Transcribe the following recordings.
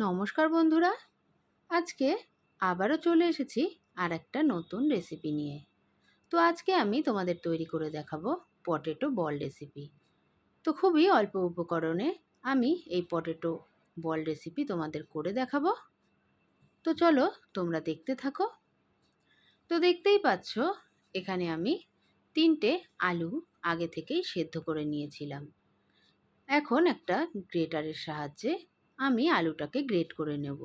নমস্কার বন্ধুরা, আজকে আবারও চলে এসেছি আর একটা নতুন রেসিপি নিয়ে। তো আজকে আমি তোমাদের তৈরি করে দেখাবো পটেটো বল রেসিপি। তো খুবই অল্প উপকরণে আমি এই পটেটো বল রেসিপি তোমাদের করে দেখাবো। তো চলো তোমরা দেখতে থাকো। তো দেখতেই পাচ্ছ এখানে আমি 3টে আলু আগে থেকেই সেদ্ধ করে নিয়েছিলাম। এখন একটা গ্রেটারের সাহায্যে আমি আলুটাকে গ্রেট করে নেব।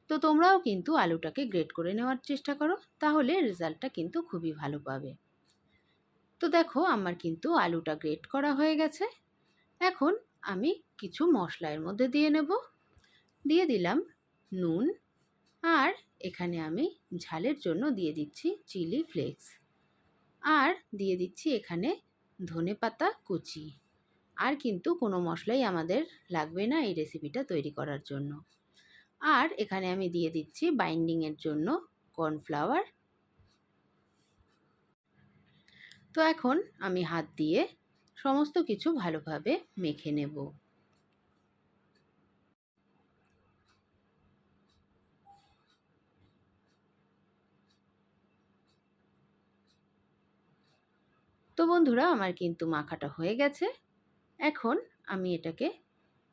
তো তোমরাও কিন্তু আলুটাকে গ্রেট করে নেওয়ার চেষ্টা করো, তাহলে রেজাল্টটা কিন্তু খুবই ভালো পাবে। তো দেখো আমার কিন্তু আলুটা গ্রেট করা হয়ে গেছে। এখন আমি কিছু মশলা এর মধ্যে দিয়ে নেব। দিয়ে দিলাম নুন, আর এখানে আমি ঝালের জন্য দিয়ে দিচ্ছি চিলি ফ্লেক্স, আর দিয়ে দিচ্ছি এখানে ধনেপাতা কুচি। আর কিন্তু কোনো মশলাই আমাদের লাগবে না এই রেসিপিটা তৈরি করার জন্য। আর এখানে আমি দিয়ে দিচ্ছি বাইন্ডিংয়ের জন্য কর্নফ্লাওয়ার। তো এখন আমি হাত দিয়ে সমস্ত কিছু ভালোভাবে মেখে নেব। তো বন্ধুরা আমার কিন্তু মাখাটা হয়ে গেছে। এখন আমি এটাকে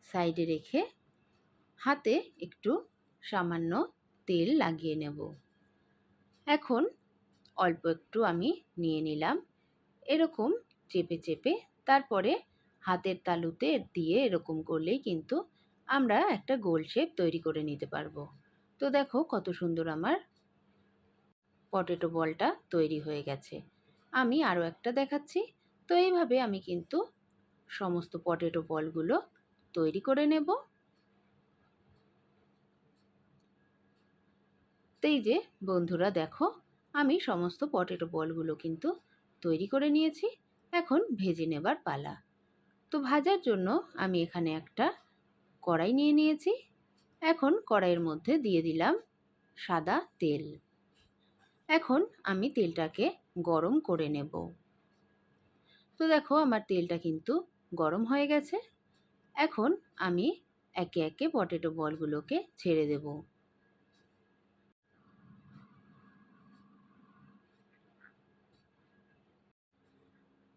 সাইডে রেখে হাতে একটু সামান্য তেল লাগিয়ে নেব। এখন অল্প একটু আমি নিয়ে নিলাম, এরকম চেপে চেপে তারপরে হাতের তালুতে দিয়ে এরকম করলেই কিন্তু আমরা একটা গোল শেপ তৈরি করে নিতে পারবো। তো দেখো কত সুন্দর আমার পটেটো বলটা তৈরি হয়ে গেছে। আমি আরও একটা দেখাচ্ছি। তো এইভাবে আমি কিন্তু সমস্ত পটেটো বলগুলো তৈরি করে নেব। তো এই যে বন্ধুরা দেখো আমি সমস্ত পটেটো বলগুলো কিন্তু তৈরি করে নিয়েছি। এখন ভেজে নেবার পালা। তো ভাজার জন্য আমি এখানে একটা কড়াই নিয়ে নিয়েছি। এখন কড়াইয়ের মধ্যে দিয়ে দিলাম সাদা তেল। এখন আমি তেলটাকে গরম করে নেব। তো দেখো আমার তেলটা কিন্তু গরম হয়ে গেছে। এখন আমি একে একে পটেটো বলগুলোকে ছেড়ে দেব।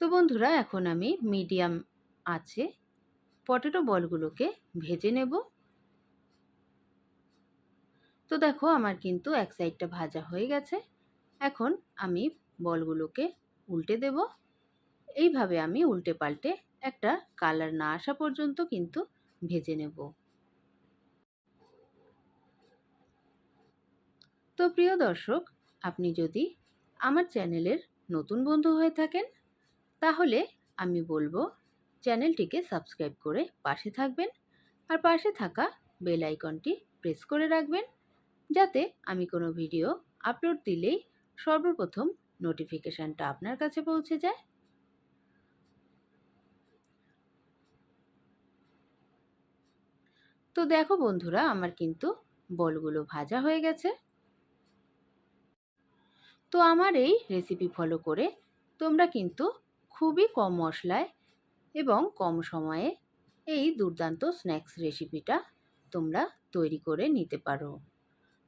তো বন্ধুরা এখন আমি মিডিয়াম আঁচে পটেটো বলগুলোকে ভেজে নেব। তো দেখো আমার কিন্তু এক সাইডটা ভাজা হয়ে গেছে। এখন আমি বলগুলোকে উল্টে দেব। এইভাবে আমি উল্টে পাল্টে একটা কালার না আসা পর্যন্ত কিন্তু ভেজে নেব। তো প্রিয় দর্শক, আপনি যদি আমার চ্যানেলের নতুন বন্ধু হয়ে থাকেন তাহলে আমি বলবো চ্যানেলটিকে সাবস্ক্রাইব করে পাশে থাকবেন, আর পাশে থাকা বেল আইকনটি প্রেস করে রাখবেন, যাতে আমি কোনো ভিডিও আপলোড দিলেই সর্বপ্রথম নোটিফিকেশানটা আপনার কাছে পৌঁছে যায়। তো দেখো বন্ধুরা আমার কিন্তু বলগুলো ভাজা হয়ে গেছে। তো আমার এই রেসিপি ফলো করে তোমরা কিন্তু খুবই কম মশলায় এবং কম সময়ে এই দুর্দান্ত স্ন্যাক্স রেসিপিটা তোমরা তৈরি করে নিতে পারো।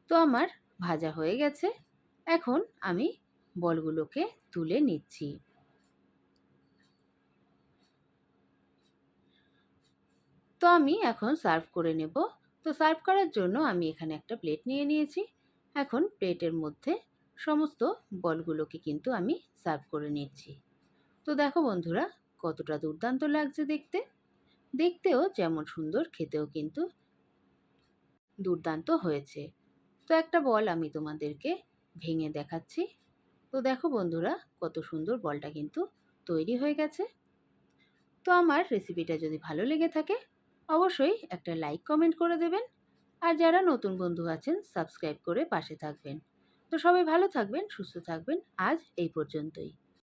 তো আমার ভাজা হয়ে গেছে। এখন আমি বলগুলোকে তুলে নিচ্ছি। তো আমি এখন সার্ভ করে নেব। তো সার্ভ করার জন্য আমি এখানে একটা প্লেট নিয়ে নিয়েছি। এখন প্লেটের মধ্যে সমস্ত বলগুলোকে কিন্তু আমি সার্ভ করে নিচ্ছি। তো দেখো বন্ধুরা কতটা দুর্দান্ত লাগছে দেখতে। দেখতেও যেমন সুন্দর, খেতেও কিন্তু দুর্দান্ত হয়েছে। তো একটা বল আমি তোমাদেরকে ভেঙে দেখাচ্ছি। তো দেখো বন্ধুরা কত সুন্দর বলটা কিন্তু তৈরি হয়ে গেছে। তো আমার রেসিপিটা যদি ভালো লেগে থাকে অবশ্যই একটা লাইক কমেন্ট করে দেবেন, আর যারা নতুন বন্ধু আছেন সাবস্ক্রাইব করে পাশে থাকবেন। তো সবাই ভালো থাকবেন, সুস্থ থাকবেন। আজ এই পর্যন্তই।